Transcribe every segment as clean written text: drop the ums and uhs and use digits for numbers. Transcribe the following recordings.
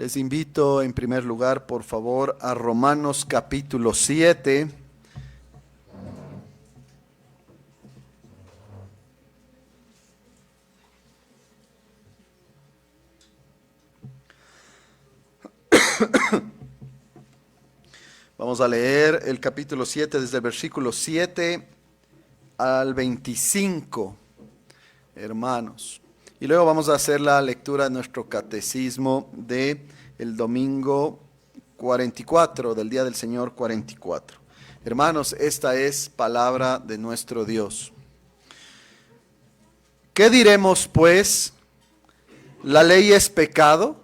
Les invito en primer lugar, por favor, a Romanos capítulo 7. Vamos a leer el capítulo 7 desde el versículo 7 al 25, hermanos. Y luego vamos a hacer la lectura de nuestro catecismo de el domingo 44, del día del Señor 44. Hermanos, esta es palabra de nuestro Dios. ¿Qué diremos pues? ¿La ley es pecado?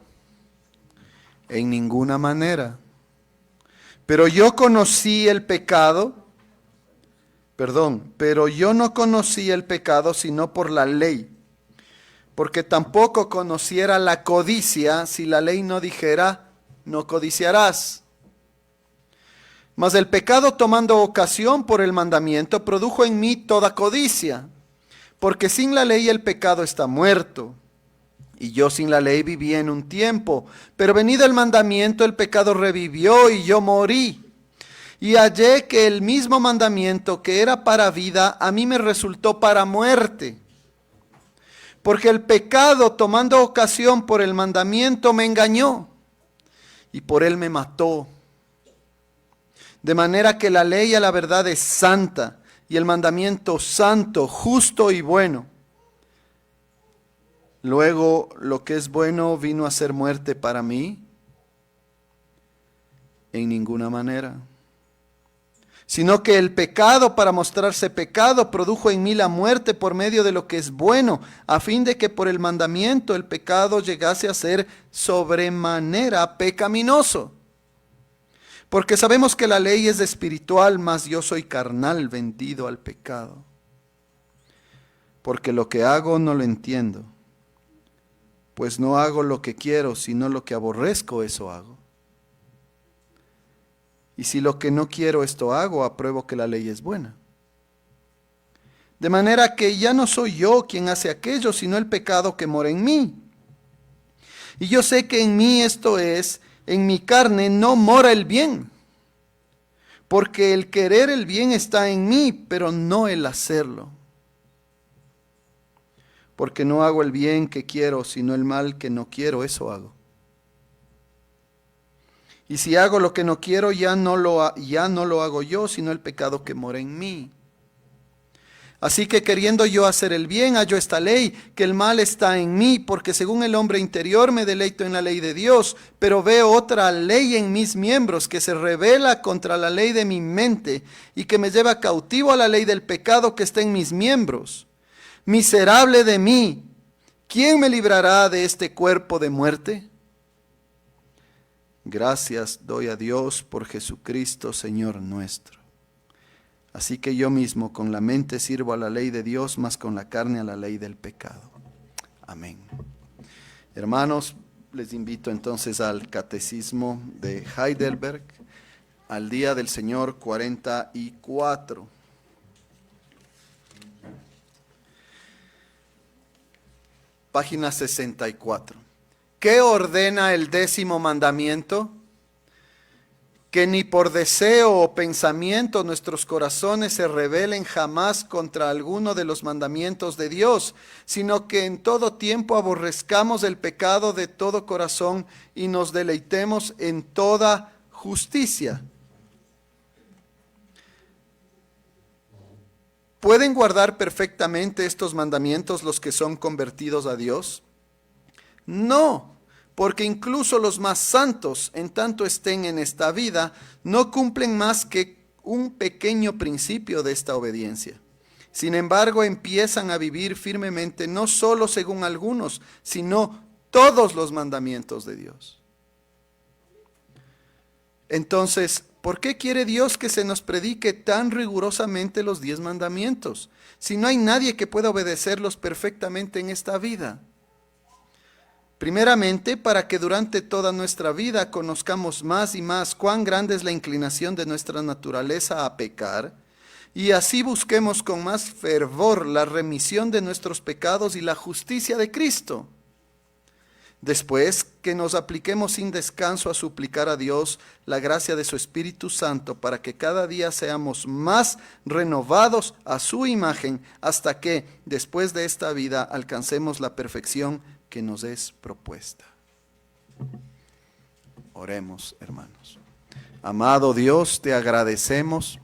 En ninguna manera. Pero yo no conocí el pecado sino por la ley. Porque tampoco conociera la codicia si la ley no dijera, no codiciarás. Mas el pecado, tomando ocasión por el mandamiento, produjo en mí toda codicia. Porque sin la ley el pecado está muerto. Y yo sin la ley viví en un tiempo, pero venido el mandamiento, el pecado revivió y yo morí. Y hallé que el mismo mandamiento que era para vida, a mí me resultó para muerte. Porque el pecado, tomando ocasión por el mandamiento, me engañó y por él me mató. De manera que la ley a la verdad es santa y el mandamiento santo, justo y bueno. Luego, lo que es bueno vino a ser muerte para mí. En ninguna manera. Sino que el pecado, para mostrarse pecado, produjo en mí la muerte por medio de lo que es bueno, a fin de que por el mandamiento el pecado llegase a ser sobremanera pecaminoso. Porque sabemos que la ley es espiritual, mas yo soy carnal, vendido al pecado. Porque lo que hago no lo entiendo. Pues no hago lo que quiero, sino lo que aborrezco, eso hago. Y si lo que no quiero esto hago, apruebo que la ley es buena. De manera que ya no soy yo quien hace aquello, sino el pecado que mora en mí. Y yo sé que en mí, esto es, en mi carne, no mora el bien. Porque el querer el bien está en mí, pero no el hacerlo. Porque no hago el bien que quiero, sino el mal que no quiero, eso hago. Y si hago lo que no quiero, ya no lo hago yo, sino el pecado que mora en mí. Así que queriendo yo hacer el bien, hallo esta ley, que el mal está en mí, porque según el hombre interior me deleito en la ley de Dios, pero veo otra ley en mis miembros, que se rebela contra la ley de mi mente, y que me lleva cautivo a la ley del pecado que está en mis miembros. Miserable de mí, ¿quién me librará de este cuerpo de muerte? Gracias doy a Dios por Jesucristo, Señor nuestro. Así que yo mismo con la mente sirvo a la ley de Dios, mas con la carne a la ley del pecado. Amén. Hermanos, les invito entonces al Catecismo de Heidelberg, al día del Señor 44. Página 64. ¿Qué ordena el 10º mandamiento? Que ni por deseo o pensamiento nuestros corazones se rebelen jamás contra alguno de los mandamientos de Dios, sino que en todo tiempo aborrezcamos el pecado de todo corazón y nos deleitemos en toda justicia. ¿Pueden guardar perfectamente estos mandamientos los que son convertidos a Dios? No, porque incluso los más santos, en tanto estén en esta vida, no cumplen más que un pequeño principio de esta obediencia. Sin embargo, empiezan a vivir firmemente, no solo según algunos, sino todos los mandamientos de Dios. Entonces, ¿por qué quiere Dios que se nos predique tan rigurosamente los 10 mandamientos, si no hay nadie que pueda obedecerlos perfectamente en esta vida? Primeramente, para que durante toda nuestra vida conozcamos más y más cuán grande es la inclinación de nuestra naturaleza a pecar, y así busquemos con más fervor la remisión de nuestros pecados y la justicia de Cristo. Después, que nos apliquemos sin descanso a suplicar a Dios la gracia de su Espíritu Santo para que cada día seamos más renovados a su imagen hasta que, después de esta vida, alcancemos la perfección que nos es propuesta. Oremos, hermanos. Amado Dios, te agradecemos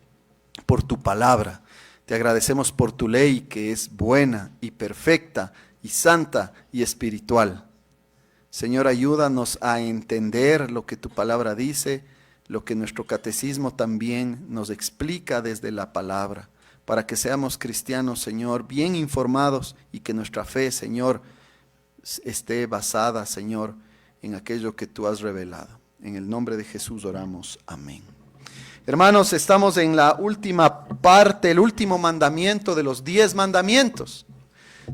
por tu palabra. Te agradecemos por tu ley que es buena y perfecta y santa y espiritual. Señor, ayúdanos a entender lo que tu palabra dice, lo que nuestro catecismo también nos explica desde la palabra, para que seamos cristianos, Señor, bien informados y que nuestra fe, Señor, esté basada, Señor, en aquello que tú has revelado. En el nombre de Jesús oramos. Amén. Hermanos, estamos en la última parte, el último mandamiento de los 10 mandamientos.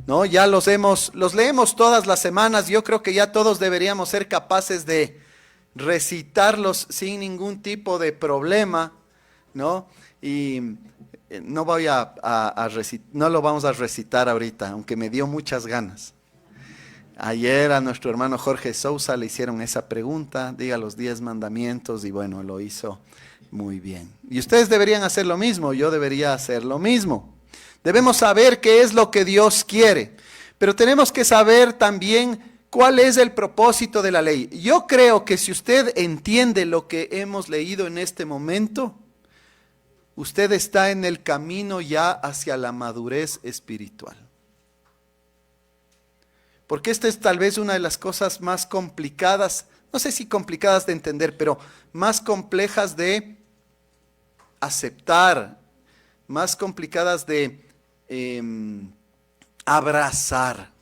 ¿No? Ya los leemos todas las semanas. Yo creo que ya todos deberíamos ser capaces de recitarlos sin ningún tipo de problema, ¿no? Y no lo vamos a recitar ahorita, aunque me dio muchas ganas. Ayer a nuestro hermano Jorge Sousa le hicieron esa pregunta, diga los 10 mandamientos, y bueno, lo hizo muy bien. Y ustedes deberían hacer lo mismo, yo debería hacer lo mismo. Debemos saber qué es lo que Dios quiere, pero tenemos que saber también cuál es el propósito de la ley. Yo creo que si usted entiende lo que hemos leído en este momento, usted está en el camino ya hacia la madurez espiritual. Porque esta es tal vez una de las cosas más complicadas, no sé si complicadas de entender, pero más complejas de aceptar, más complicadas de abrazar.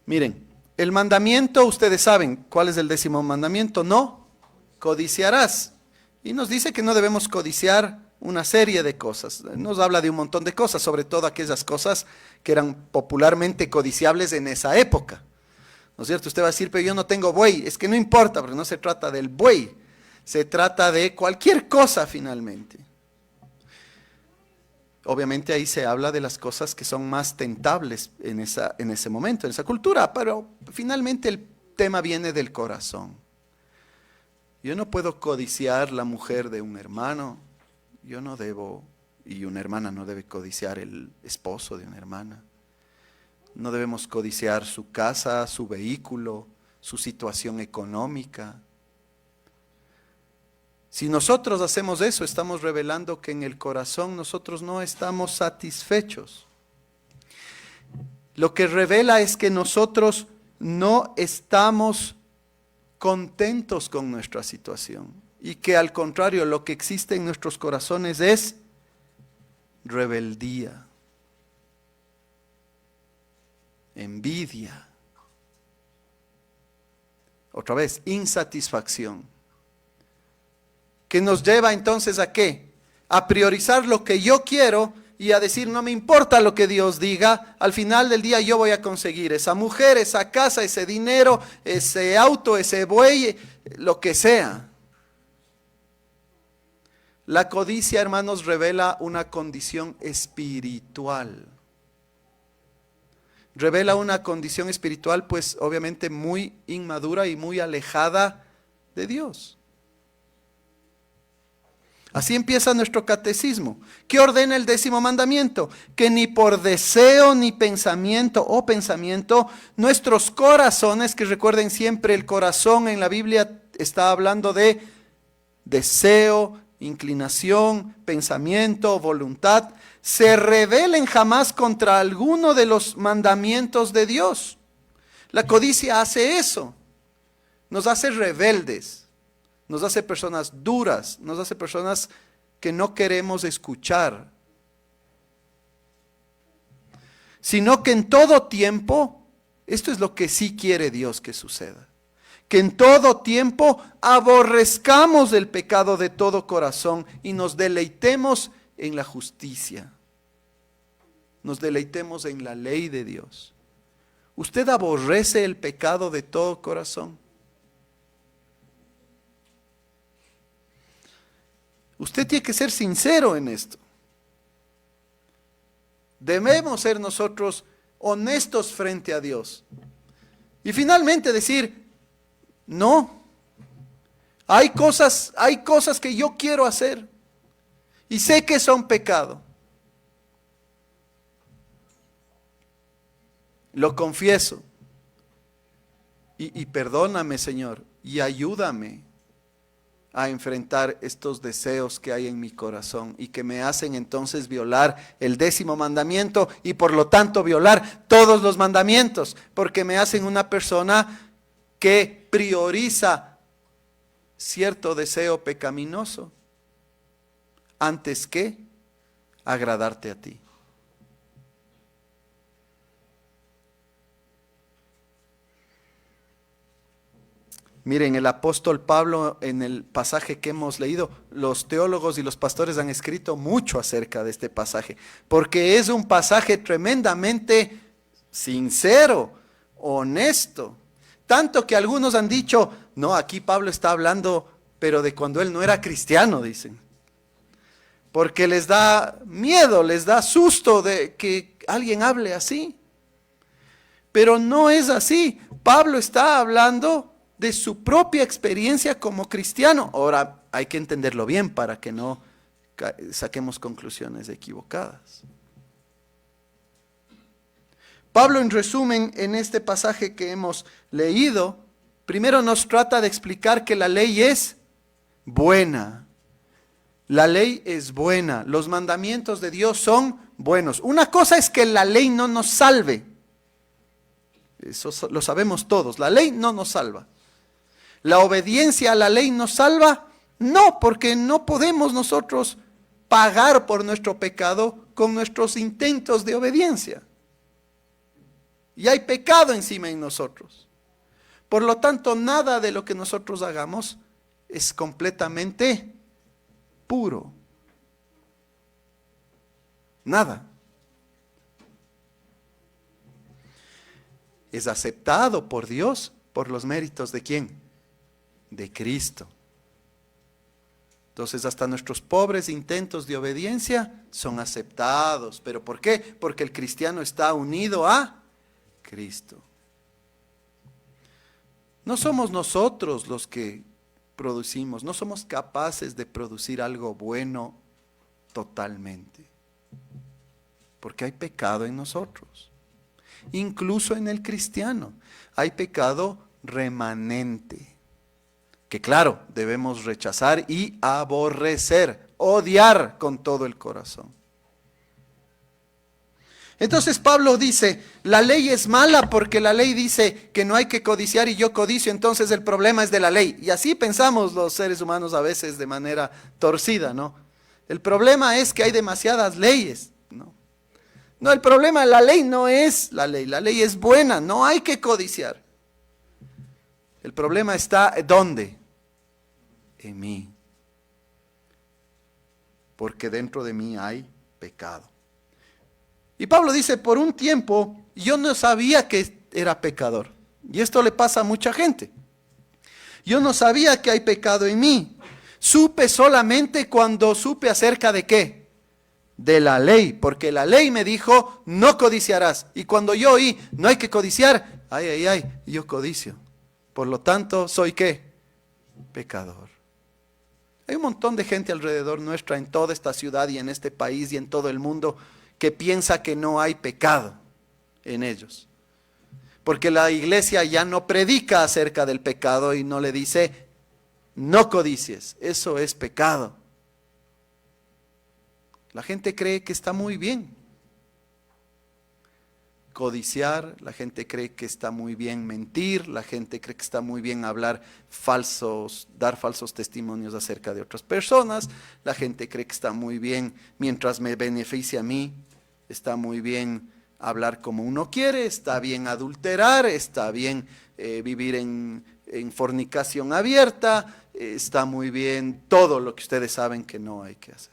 Miren, el mandamiento, ustedes saben cuál es el 10º mandamiento: no codiciarás. Y nos dice que no debemos codiciar una serie de cosas. Nos habla de un montón de cosas, sobre todo aquellas cosas que eran popularmente codiciables en esa época. ¿No es cierto? Usted va a decir, pero yo no tengo buey. Es que no importa, porque no se trata del buey. Se trata de cualquier cosa finalmente. Obviamente ahí se habla de las cosas que son más tentables en ese momento, en esa cultura, pero finalmente el tema viene del corazón. Yo no puedo codiciar la mujer de un hermano, yo no debo, y una hermana no debe codiciar el esposo de una hermana. No debemos codiciar su casa, su vehículo, su situación económica. Si nosotros hacemos eso, estamos revelando que en el corazón nosotros no estamos satisfechos. Lo que revela es que nosotros no estamos contentos con nuestra situación y que al contrario, lo que existe en nuestros corazones es rebeldía, envidia, otra vez, insatisfacción. Que nos lleva entonces ¿a qué? A priorizar lo que yo quiero y a decir, no me importa lo que Dios diga, al final del día yo voy a conseguir esa mujer, esa casa, ese dinero, ese auto, ese buey, lo que sea. La codicia, hermanos, revela una condición espiritual. Revela una condición espiritual, pues obviamente muy inmadura y muy alejada de Dios. Así empieza nuestro catecismo. ¿Qué ordena el 10º mandamiento? Que ni por deseo ni pensamiento nuestros corazones, que recuerden siempre el corazón en la Biblia está hablando de deseo, inclinación, pensamiento, voluntad, se rebelen jamás contra alguno de los mandamientos de Dios. La codicia hace eso, nos hace rebeldes. Nos hace personas duras, nos hace personas que no queremos escuchar. Sino que en todo tiempo, esto es lo que sí quiere Dios que suceda, que en todo tiempo aborrezcamos el pecado de todo corazón y nos deleitemos en la justicia. Nos deleitemos en la ley de Dios. ¿Usted aborrece el pecado de todo corazón? Usted tiene que ser sincero en esto. Debemos ser nosotros honestos frente a Dios. Y finalmente decir, no, hay cosas que yo quiero hacer y sé que son pecado. Lo confieso. Y perdóname, Señor, y ayúdame a enfrentar estos deseos que hay en mi corazón y que me hacen entonces violar el 10º mandamiento y por lo tanto violar todos los mandamientos, porque me hacen una persona que prioriza cierto deseo pecaminoso antes que agradarte a ti. Miren, el apóstol Pablo, en el pasaje que hemos leído, los teólogos y los pastores han escrito mucho acerca de este pasaje, porque es un pasaje tremendamente sincero, honesto, tanto que algunos han dicho, no, aquí Pablo está hablando, pero de cuando él no era cristiano, dicen, porque les da miedo, les da susto de que alguien hable así, pero no es así. Pablo está hablando de su propia experiencia como cristiano. Ahora hay que entenderlo bien para que no saquemos conclusiones equivocadas. Pablo, en resumen, en este pasaje que hemos leído, primero nos trata de explicar que la ley es buena. La ley es buena. Los mandamientos de Dios son buenos. Una cosa es que la ley no nos salve. Eso lo sabemos todos. La ley no nos salva. ¿La obediencia a la ley nos salva? No, porque no podemos nosotros pagar por nuestro pecado con nuestros intentos de obediencia. Y hay pecado encima en nosotros. Por lo tanto, nada de lo que nosotros hagamos es completamente puro. Nada. Es aceptado por Dios por los méritos ¿de quién? De Cristo. Entonces hasta nuestros pobres intentos de obediencia son aceptados. ¿Pero por qué? Porque el cristiano está unido a Cristo. No somos nosotros los que producimos, no somos capaces de producir algo bueno totalmente. Porque hay pecado en nosotros. Incluso en el cristiano hay pecado remanente, que claro, debemos rechazar y aborrecer, odiar con todo el corazón. Entonces Pablo dice, la ley es mala porque la ley dice que no hay que codiciar y yo codicio, entonces el problema es de la ley. Y así pensamos los seres humanos a veces de manera torcida, ¿no? El problema es que hay demasiadas leyes, ¿no? No, el problema, la ley no es la ley es buena, no hay que codiciar. El problema está, ¿dónde? En mí. Porque dentro de mí hay pecado. Y Pablo dice, por un tiempo yo no sabía que era pecador. Y esto le pasa a mucha gente. Yo no sabía que hay pecado en mí. Supe solamente cuando supe acerca de ¿qué? De la ley. Porque la ley me dijo, no codiciarás. Y cuando yo oí, no hay que codiciar, yo codicio. Por lo tanto, ¿soy qué? Pecador. Hay un montón de gente alrededor nuestra, en toda esta ciudad y en este país y en todo el mundo, que piensa que no hay pecado en ellos. Porque la iglesia ya no predica acerca del pecado y no le dice, no codicies, eso es pecado. La gente cree que está muy bien codiciar, la gente cree que está muy bien mentir, la gente cree que está muy bien hablar falsos, dar falsos testimonios acerca de otras personas, la gente cree que está muy bien, mientras me beneficia a mí, está muy bien hablar como uno quiere, está bien adulterar, está bien vivir en fornicación abierta, está muy bien todo lo que ustedes saben que no hay que hacer.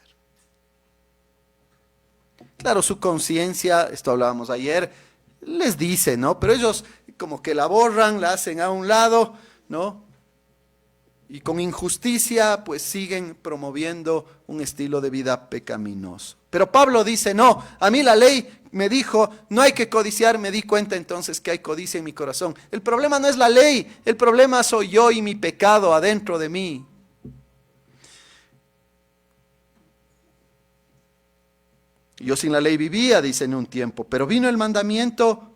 Claro, su conciencia, esto hablábamos ayer, les dice, ¿no? Pero ellos como que la borran, la hacen a un lado, ¿no? y con injusticia pues siguen promoviendo un estilo de vida pecaminoso. Pero Pablo dice, no, a mí la ley me dijo, no hay que codiciar, me di cuenta entonces que hay codicia en mi corazón. El problema no es la ley, el problema soy yo y mi pecado adentro de mí. Yo sin la ley vivía, dice, en un tiempo, pero vino el mandamiento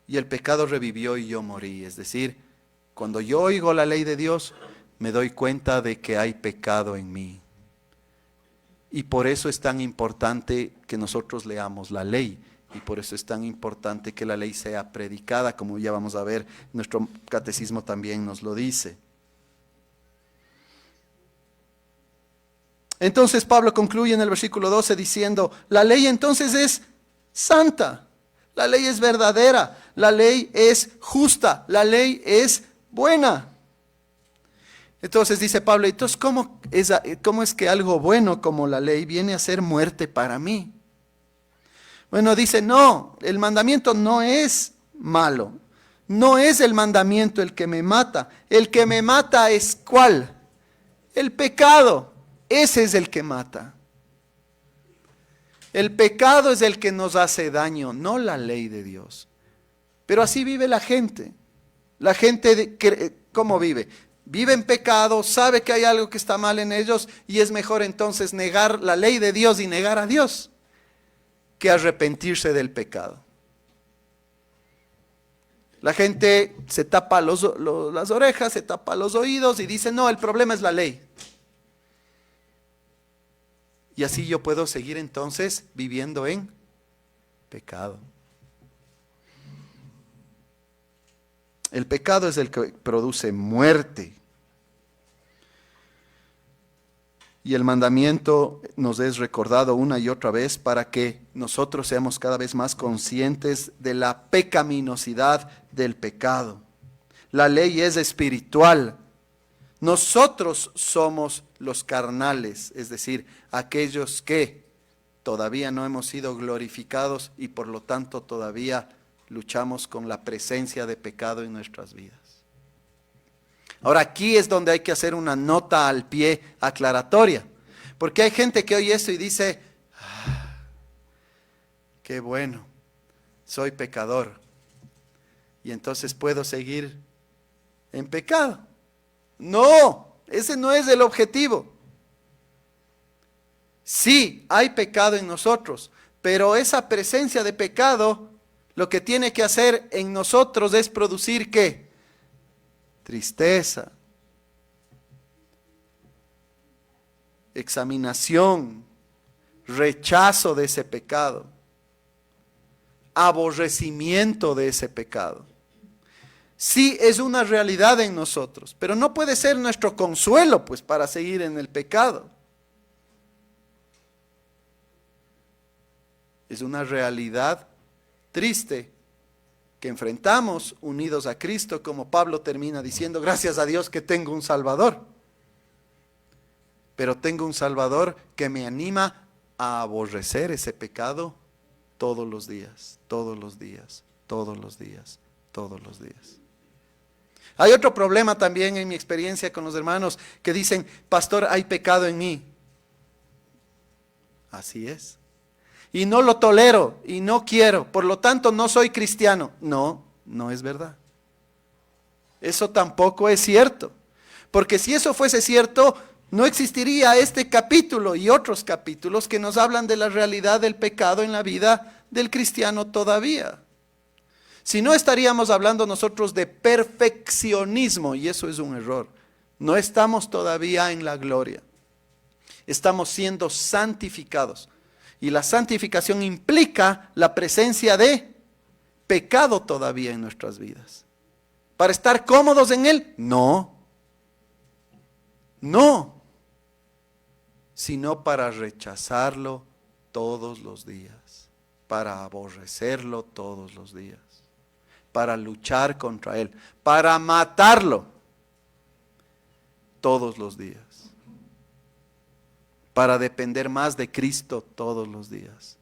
y el pecado revivió y yo morí. Es decir, cuando yo oigo la ley de Dios, me doy cuenta de que hay pecado en mí. Y por eso es tan importante que nosotros leamos la ley. Y por eso es tan importante que la ley sea predicada, como ya vamos a ver, nuestro catecismo también nos lo dice. Entonces Pablo concluye en el versículo 12 diciendo, la ley entonces es santa, la ley es verdadera, la ley es justa, la ley es buena. Entonces dice Pablo, entonces ¿cómo es que algo bueno como la ley viene a ser muerte para mí? Bueno, dice, no, el mandamiento no es malo, no es el mandamiento el que me mata es ¿cuál? El pecado, ese es el que mata. El pecado es el que nos hace daño, no la ley de Dios. Pero así vive la gente. La gente, ¿cómo vive? Vive en pecado, sabe que hay algo que está mal en ellos y es mejor entonces negar la ley de Dios y negar a Dios que arrepentirse del pecado. La gente se tapa las orejas, se tapa los oídos y dice, no, el problema es la ley. Y así yo puedo seguir entonces viviendo en pecado. El pecado es el que produce muerte. Y el mandamiento nos es recordado una y otra vez para que nosotros seamos cada vez más conscientes de la pecaminosidad del pecado. La ley es espiritual. Nosotros somos los carnales, es decir, aquellos que todavía no hemos sido glorificados y por lo tanto todavía luchamos con la presencia de pecado en nuestras vidas. Ahora aquí es donde hay que hacer una nota al pie aclaratoria, porque hay gente que oye esto y dice, qué bueno, soy pecador y entonces puedo seguir en pecado. No, ese no es el objetivo. Sí, hay pecado en nosotros, pero esa presencia de pecado lo que tiene que hacer en nosotros es producir ¿qué? Tristeza, examinación, rechazo de ese pecado, aborrecimiento de ese pecado. Sí es una realidad en nosotros, pero no puede ser nuestro consuelo pues para seguir en el pecado. Es una realidad triste que enfrentamos unidos a Cristo, como Pablo termina diciendo, gracias a Dios que tengo un Salvador. Pero tengo un Salvador que me anima a aborrecer ese pecado todos los días, todos los días, todos los días, todos los días. Hay otro problema también en mi experiencia con los hermanos que dicen, pastor, hay pecado en mí. Así es. Y no lo tolero y no quiero, por lo tanto no soy cristiano. No, no es verdad. Eso tampoco es cierto. Porque si eso fuese cierto, no existiría este capítulo y otros capítulos que nos hablan de la realidad del pecado en la vida del cristiano todavía. Si no, estaríamos hablando nosotros de perfeccionismo y eso es un error. No estamos todavía en la gloria. Estamos siendo santificados. Y la santificación implica la presencia de pecado todavía en nuestras vidas. ¿Para estar cómodos en él? No. No. Sino para rechazarlo todos los días. Para aborrecerlo todos los días. Para luchar contra él. Para matarlo todos los días. Para depender más de Cristo todos los días.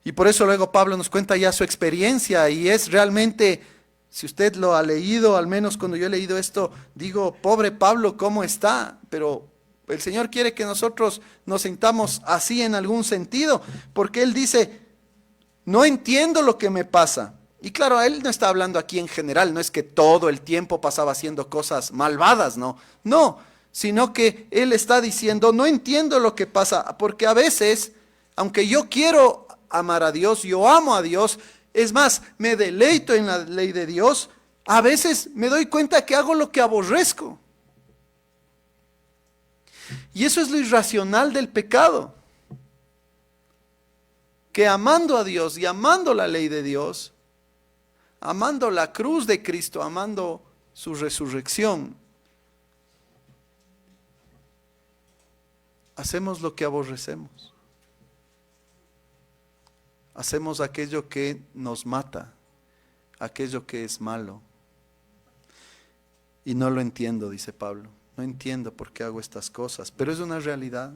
Y por eso luego Pablo nos cuenta ya su experiencia y es realmente Si usted lo ha leído, al menos cuando yo he leído esto, digo, pobre Pablo, ¿cómo está? Pero el Señor quiere que nosotros nos sintamos así en algún sentido, porque Él dice, no entiendo lo que me pasa. Y claro, Él no está hablando aquí en general, no es que todo el tiempo pasaba haciendo cosas malvadas, no, no, sino que Él está diciendo, no entiendo lo que pasa, porque a veces, aunque yo quiero amar a Dios, yo amo a Dios, es más, me deleito en la ley de Dios, a veces me doy cuenta que hago lo que aborrezco. Y eso es lo irracional del pecado. Que amando a Dios y amando la ley de Dios, amando la cruz de Cristo, amando su resurrección, hacemos lo que aborrecemos. Hacemos aquello que nos mata, aquello que es malo. Y no lo entiendo, dice Pablo. No entiendo por qué hago estas cosas, pero es una realidad.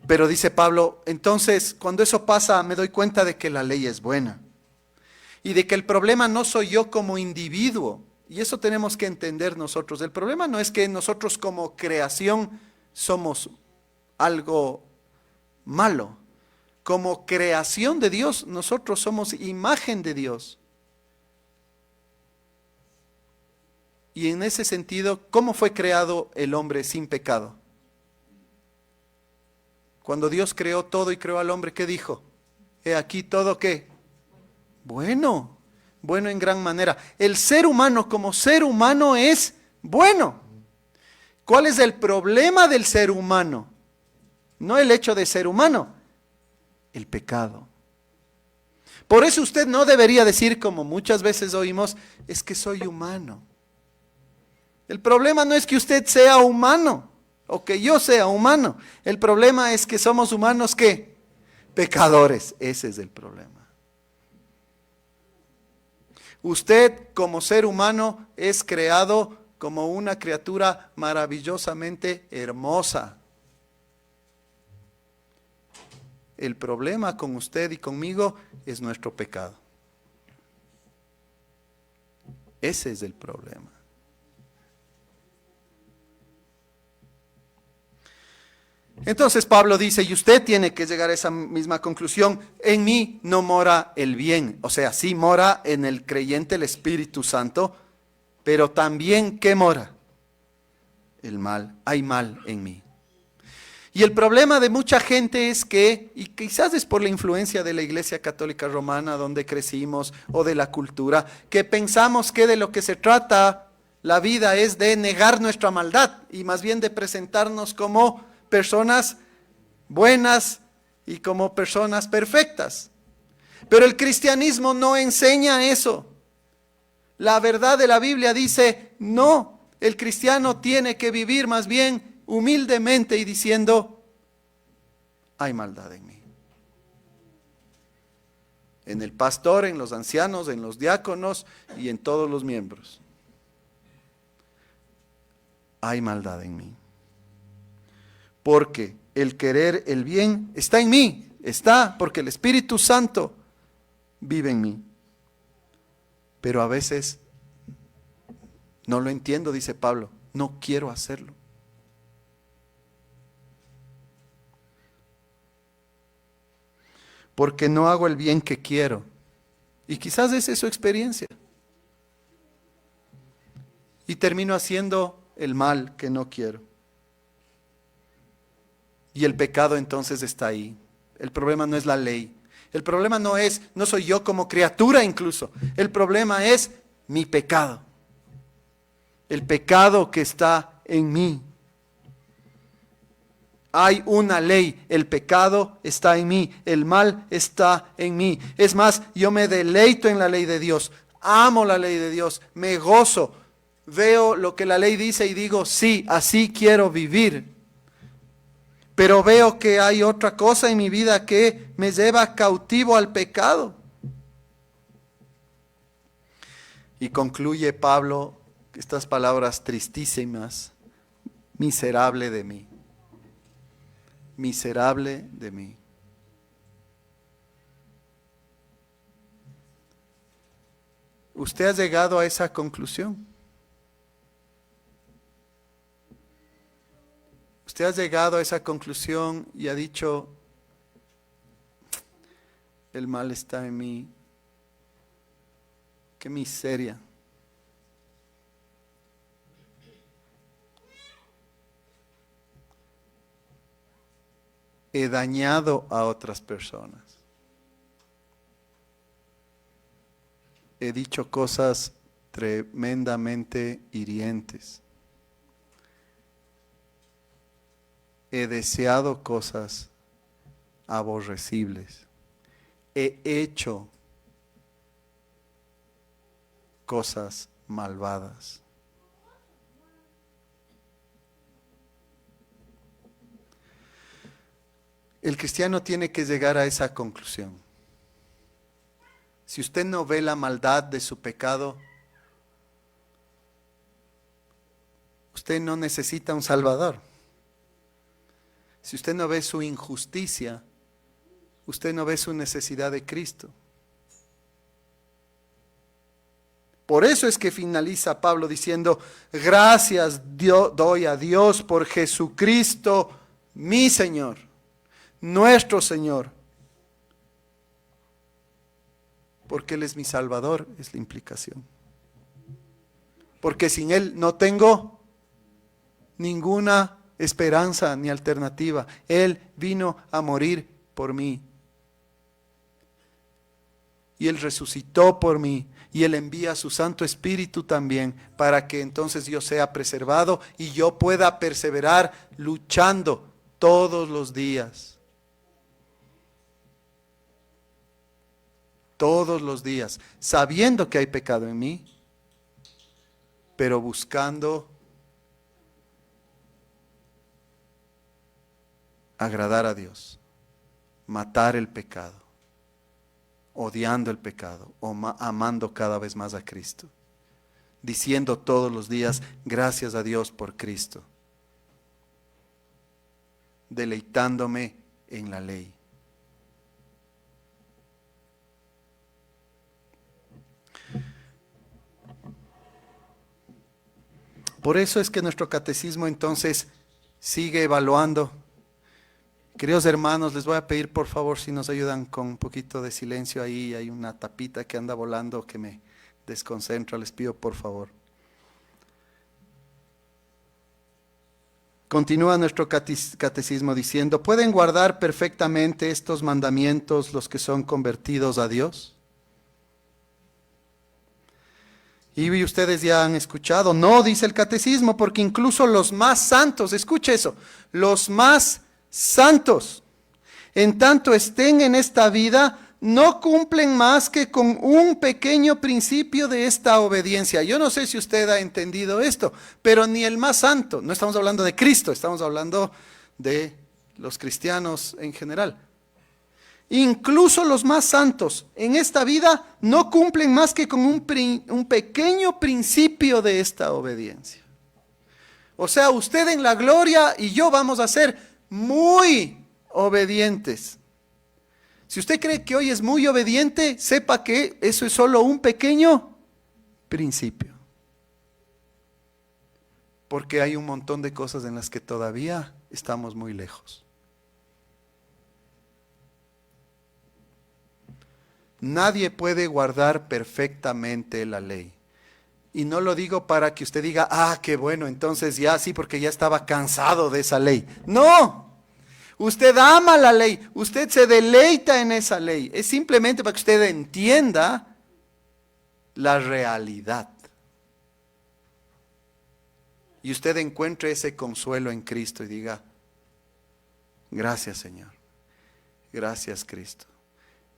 Pero dice Pablo, entonces cuando eso pasa me doy cuenta de que la ley es buena y de que el problema no soy yo como individuo. Y eso tenemos que entender nosotros. El problema no es que nosotros como creación somos algo malo. Como creación de Dios, nosotros somos imagen de Dios. Y en ese sentido, ¿cómo fue creado el hombre sin pecado? Cuando Dios creó todo y creó al hombre, ¿qué dijo? He aquí todo, ¿qué? Bueno, bueno en gran manera. El ser humano como ser humano es bueno. ¿Cuál es el problema del ser humano? No el hecho de ser humano, el pecado. Por eso usted no debería decir, como muchas veces oímos, es que soy humano. El problema no es que usted sea humano o que yo sea humano. El problema es que somos humanos, ¿qué? Pecadores. Ese es el problema. Usted como ser humano es creado como una criatura maravillosamente hermosa. El problema con usted y conmigo es nuestro pecado. Ese es el problema. Entonces Pablo dice, y usted tiene que llegar a esa misma conclusión, en mí no mora el bien. O sea, sí mora en el creyente el Espíritu Santo, pero también, ¿qué mora? El mal. Hay mal en mí. Y el problema de mucha gente es que, y quizás es por la influencia de la Iglesia Católica Romana donde crecimos, o de la cultura, que pensamos que de lo que se trata la vida es de negar nuestra maldad, y más bien de presentarnos como personas buenas y como personas perfectas. Pero el cristianismo no enseña eso. La verdad de la Biblia dice, no, el cristiano tiene que vivir más bien humildemente y diciendo, hay maldad en mí. En el pastor, en los ancianos, en los diáconos y en todos los miembros. Hay maldad en mí. Porque el querer el bien está en mí, está porque el Espíritu Santo vive en mí. Pero a veces no lo entiendo, dice Pablo, no quiero hacerlo. Porque no hago el bien que quiero. Y quizás esa es su experiencia. Y termino haciendo el mal que no quiero. Y el pecado entonces está ahí. El problema no es la ley. El problema no soy yo como criatura incluso. El problema es mi pecado. El pecado que está en mí. Hay una ley, el pecado está en mí, el mal está en mí. Es más, yo me deleito en la ley de Dios, amo la ley de Dios, me gozo, veo lo que la ley dice y digo, sí, así quiero vivir. Pero veo que hay otra cosa en mi vida que me lleva cautivo al pecado. Y concluye Pablo estas palabras tristísimas, miserable de mí. Miserable de mí. ¿Usted ha llegado a esa conclusión? ¿Usted ha llegado a esa conclusión y ha dicho, el mal está en mí? ¡Qué miseria! He dañado a otras personas. He dicho cosas tremendamente hirientes. He deseado cosas aborrecibles. He hecho cosas malvadas. El cristiano tiene que llegar a esa conclusión. Si usted no ve la maldad de su pecado, usted no necesita un Salvador. Si usted no ve su injusticia, usted no ve su necesidad de Cristo. Por eso es que finaliza Pablo diciendo, gracias doy a Dios por Jesucristo, mi Señor, nuestro Señor. Porque Él es mi Salvador, es la implicación. Porque sin Él no tengo ninguna esperanza ni alternativa. Él vino a morir por mí. Y Él resucitó por mí. Y Él envía a su Santo Espíritu también para que entonces yo sea preservado y yo pueda perseverar luchando todos los días. Todos los días, sabiendo que hay pecado en mí, pero buscando agradar a Dios, matar el pecado, odiando el pecado o amando cada vez más a Cristo, diciendo todos los días, gracias a Dios por Cristo, deleitándome en la ley. Por eso es que nuestro catecismo entonces sigue evaluando. Queridos hermanos, les voy a pedir por favor si nos ayudan con un poquito de silencio ahí. Hay una tapita que anda volando que me desconcentra, les pido por favor. Continúa nuestro catecismo diciendo, ¿pueden guardar perfectamente estos mandamientos los que son convertidos a Dios? Y ustedes ya han escuchado, no, dice el catecismo, porque incluso los más santos, escuche eso, los más santos, en tanto estén en esta vida, no cumplen más que con un pequeño principio de esta obediencia. Yo no sé si usted ha entendido esto, pero ni el más santo, no estamos hablando de Cristo, estamos hablando de los cristianos en general. Incluso los más santos en esta vida no cumplen más que con un pequeño principio de esta obediencia. O sea, usted en la gloria y yo vamos a ser muy obedientes. Si usted cree que hoy es muy obediente, sepa que eso es solo un pequeño principio. Porque hay un montón de cosas en las que todavía estamos muy lejos. Nadie puede guardar perfectamente la ley. Y no lo digo para que usted diga, qué bueno, entonces ya sí, porque ya estaba cansado de esa ley. No, usted ama la ley, usted se deleita en esa ley. Es simplemente para que usted entienda la realidad. Y usted encuentre ese consuelo en Cristo y diga, gracias Señor, gracias Cristo.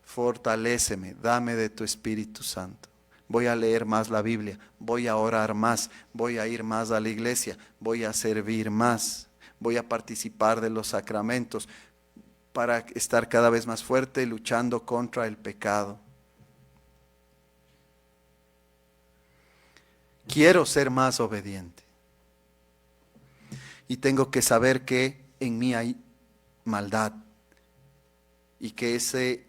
Fortaléceme, dame de tu Espíritu Santo. Voy a leer más la Biblia, voy a orar más, voy a ir más a la iglesia, voy a servir más, voy a participar de los sacramentos para estar cada vez más fuerte luchando contra el pecado. Quiero ser más obediente. Y tengo que saber que en mí hay maldad y que ese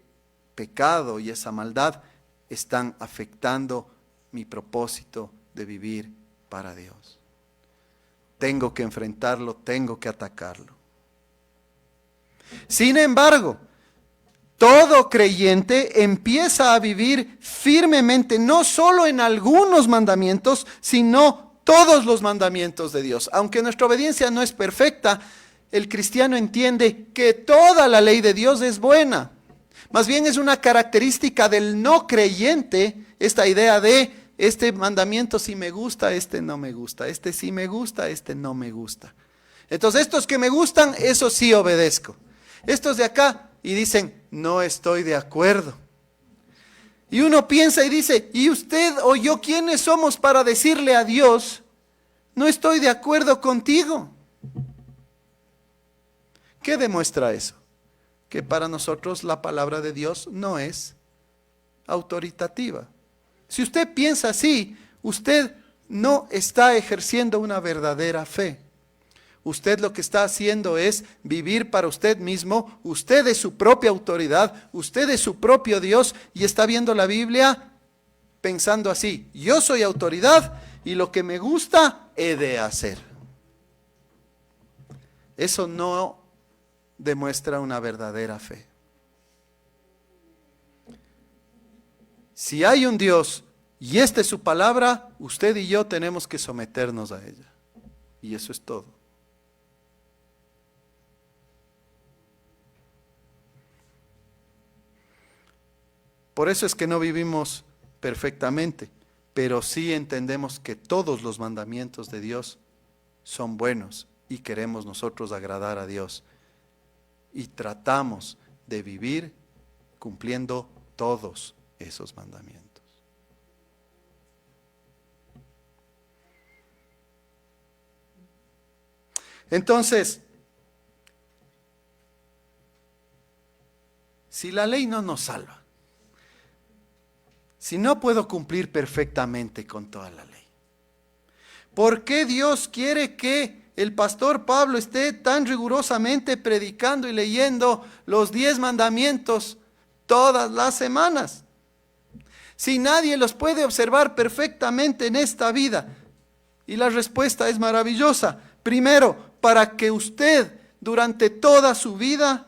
pecado y esa maldad están afectando mi propósito de vivir para Dios. Tengo que enfrentarlo, tengo que atacarlo. Sin embargo, todo creyente empieza a vivir firmemente, no solo en algunos mandamientos, sino todos los mandamientos de Dios. Aunque nuestra obediencia no es perfecta, el cristiano entiende que toda la ley de Dios es buena. Más bien es una característica del no creyente, esta idea de este mandamiento sí me gusta, este no me gusta, este sí me gusta, este no me gusta. Entonces estos que me gustan, eso sí obedezco. Estos de acá, y dicen, no estoy de acuerdo. Y uno piensa y dice, ¿y usted o yo quiénes somos para decirle a Dios, no estoy de acuerdo contigo? ¿Qué demuestra eso? Que para nosotros la palabra de Dios no es autoritativa. Si usted piensa así, usted no está ejerciendo una verdadera fe. Usted lo que está haciendo es vivir para usted mismo, usted es su propia autoridad, usted es su propio Dios y está viendo la Biblia pensando así, yo soy autoridad y lo que me gusta he de hacer. Eso no demuestra una verdadera fe. Si hay un Dios y esta es su palabra, usted y yo tenemos que someternos a ella. Y eso es todo. Por eso es que no vivimos perfectamente, pero sí entendemos que todos los mandamientos de Dios son buenos y queremos nosotros agradar a Dios. Y tratamos de vivir cumpliendo todos esos mandamientos. Entonces, si la ley no nos salva, si no puedo cumplir perfectamente con toda la ley, ¿por qué Dios quiere que el pastor Pablo esté tan rigurosamente predicando y leyendo los 10 mandamientos todas las semanas? Si nadie los puede observar perfectamente en esta vida. Y la respuesta es maravillosa. Primero, para que usted durante toda su vida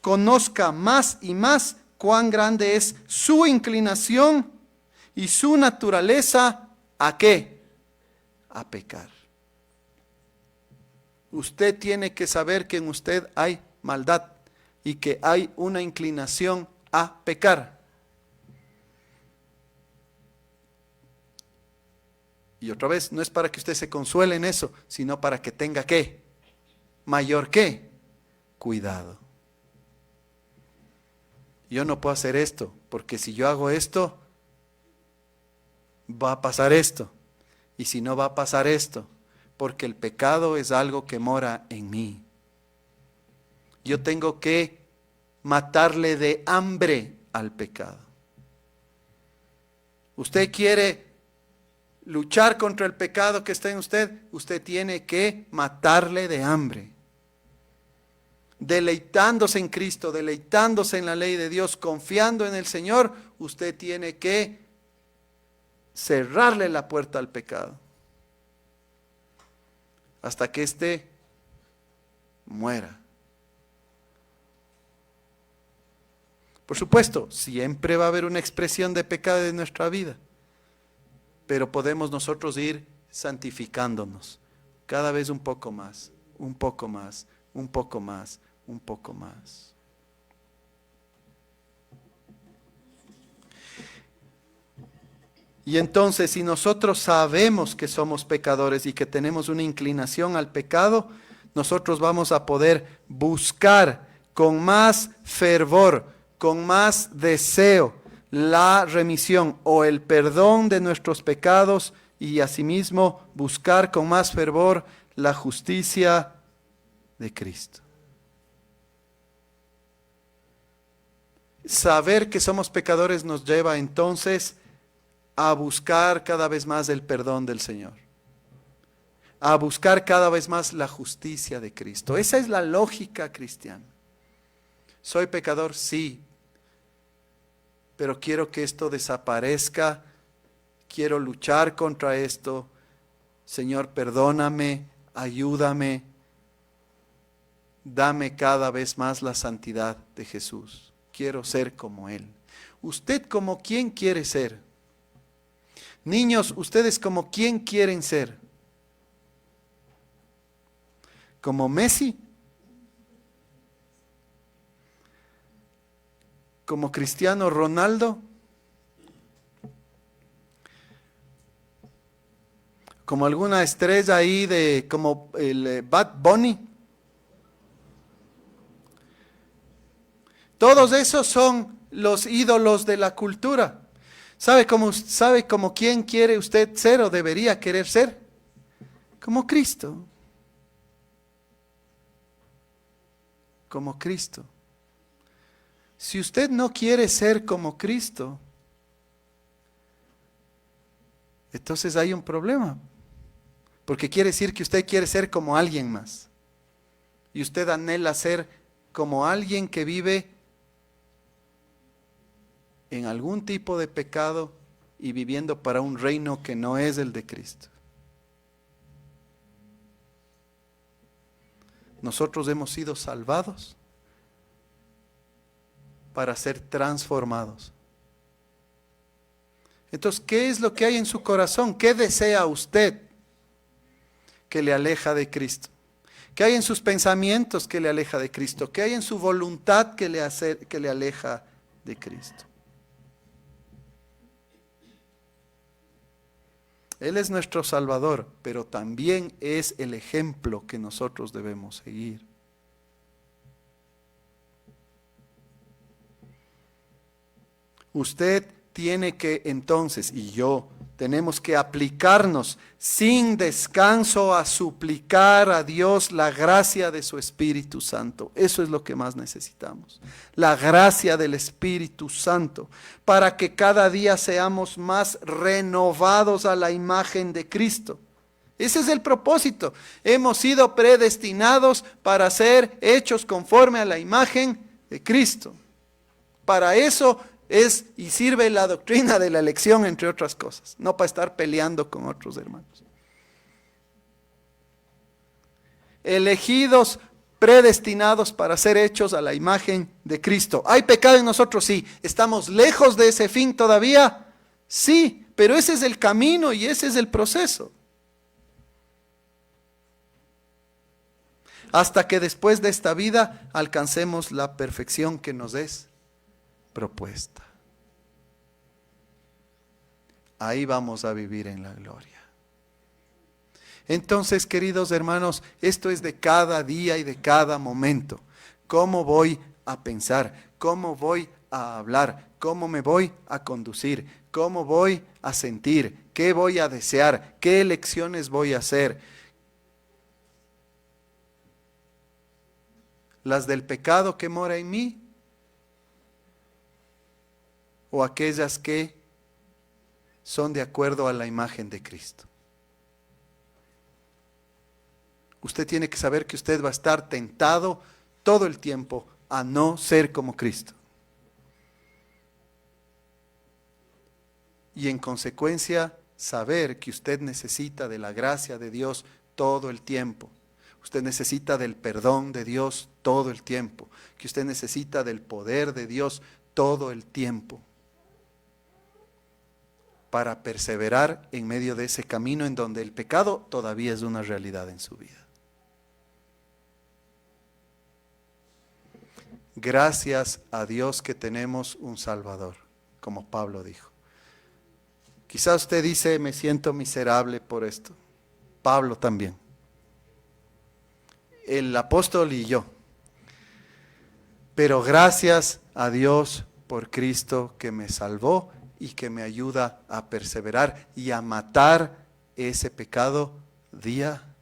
conozca más y más cuán grande es su inclinación y su naturaleza, ¿a qué? A pecar. Usted tiene que saber que en usted hay maldad y que hay una inclinación a pecar. Y otra vez, no es para que usted se consuele en eso, sino para que tenga ¿qué? Mayor ¿qué? Cuidado. Yo no puedo hacer esto, porque si yo hago esto, va a pasar esto. Y si no va a pasar esto, porque el pecado es algo que mora en mí. Yo tengo que matarle de hambre al pecado. Usted quiere luchar contra el pecado que está en usted, usted tiene que matarle de hambre. Deleitándose en Cristo, deleitándose en la ley de Dios, confiando en el Señor, usted tiene que cerrarle la puerta al pecado hasta que éste muera. Por supuesto, siempre va a haber una expresión de pecado en nuestra vida, pero podemos nosotros ir santificándonos cada vez un poco más, un poco más, un poco más, un poco más. Y entonces, si nosotros sabemos que somos pecadores y que tenemos una inclinación al pecado, nosotros vamos a poder buscar con más fervor, con más deseo, la remisión o el perdón de nuestros pecados y asimismo buscar con más fervor la justicia de Cristo. Saber que somos pecadores nos lleva entonces a buscar cada vez más el perdón del Señor, a buscar cada vez más la justicia de Cristo. Esa es la lógica cristiana. ¿Soy pecador? Sí. pero quiero que esto desaparezca, quiero luchar contra esto. Señor, perdóname, ayúdame, dame cada vez más la santidad de Jesús. Quiero ser como Él. ¿Usted como quién quiere ser? Niños, ¿ustedes como quién quieren ser? ¿Como Messi? ¿Como Cristiano Ronaldo? ¿Como alguna estrella ahí como el Bad Bunny? Todos esos son los ídolos de la cultura. ¿Sabe cómo quién quiere usted ser o debería querer ser? Como Cristo. Como Cristo. Si usted no quiere ser como Cristo, entonces hay un problema. Porque quiere decir que usted quiere ser como alguien más. Y usted anhela ser como alguien que vive en algún tipo de pecado y viviendo para un reino que no es el de Cristo. Nosotros hemos sido salvados para ser transformados. Entonces, ¿qué es lo que hay en su corazón? ¿Qué desea usted que le aleja de Cristo? ¿Qué hay en sus pensamientos que le aleja de Cristo? ¿Qué hay en su voluntad que le aleja de Cristo? Él es nuestro Salvador, pero también es el ejemplo que nosotros debemos seguir. Usted tiene que entonces, y yo, tenemos que aplicarnos sin descanso a suplicar a Dios la gracia de su Espíritu Santo. Eso es lo que más necesitamos. La gracia del Espíritu Santo, para que cada día seamos más renovados a la imagen de Cristo. Ese es el propósito. Hemos sido predestinados para ser hechos conforme a la imagen de Cristo. Para eso es y sirve la doctrina de la elección, entre otras cosas, no para estar peleando con otros hermanos. Elegidos, predestinados para ser hechos a la imagen de Cristo. ¿Hay pecado en nosotros? Sí. ¿Estamos lejos de ese fin todavía? Sí, pero ese es el camino y ese es el proceso. Hasta que después de esta vida alcancemos la perfección que nos es propuesta. Ahí vamos a vivir en la gloria. Entonces, queridos hermanos, esto es de cada día y de cada momento. ¿Cómo voy a pensar? ¿Cómo voy a hablar? ¿Cómo me voy a conducir? ¿Cómo voy a sentir? ¿Qué voy a desear? ¿Qué elecciones voy a hacer? ¿Las del pecado que mora en mí? ¿O aquellas que son de acuerdo a la imagen de Cristo? Usted tiene que saber que usted va a estar tentado todo el tiempo a no ser como Cristo. Y en consecuencia, saber que usted necesita de la gracia de Dios todo el tiempo. Usted necesita del perdón de Dios todo el tiempo. Que usted necesita del poder de Dios todo el tiempo. Para perseverar en medio de ese camino en donde el pecado todavía es una realidad en su vida. Gracias a Dios que tenemos un Salvador, como Pablo dijo. Quizás usted dice, me siento miserable por esto. Pablo también. El apóstol y yo. Pero gracias a Dios por Cristo que me salvó y que me ayuda a perseverar y a matar ese pecado día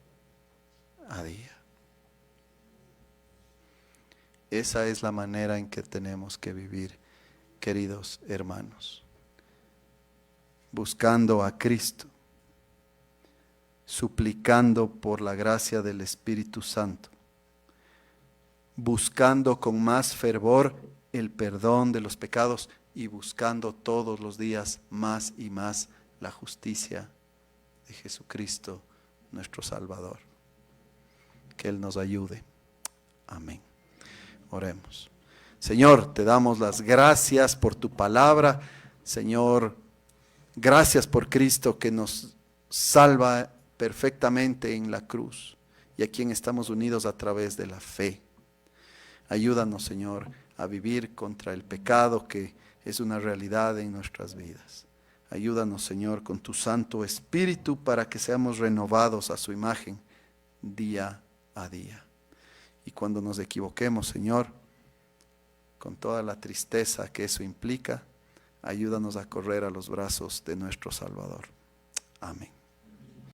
a día. Esa es la manera en que tenemos que vivir, queridos hermanos. Buscando a Cristo, suplicando por la gracia del Espíritu Santo, buscando con más fervor el perdón de los pecados y buscando todos los días más y más la justicia de Jesucristo, nuestro Salvador. Que Él nos ayude. Amén. Oremos. Señor, te damos las gracias por tu palabra. Señor, gracias por Cristo que nos salva perfectamente en la cruz y a quien estamos unidos a través de la fe. Ayúdanos, Señor, a vivir contra el pecado que es una realidad en nuestras vidas. Ayúdanos, Señor, con tu Santo Espíritu para que seamos renovados a su imagen día a día. Y cuando nos equivoquemos, Señor, con toda la tristeza que eso implica, ayúdanos a correr a los brazos de nuestro Salvador. Amén.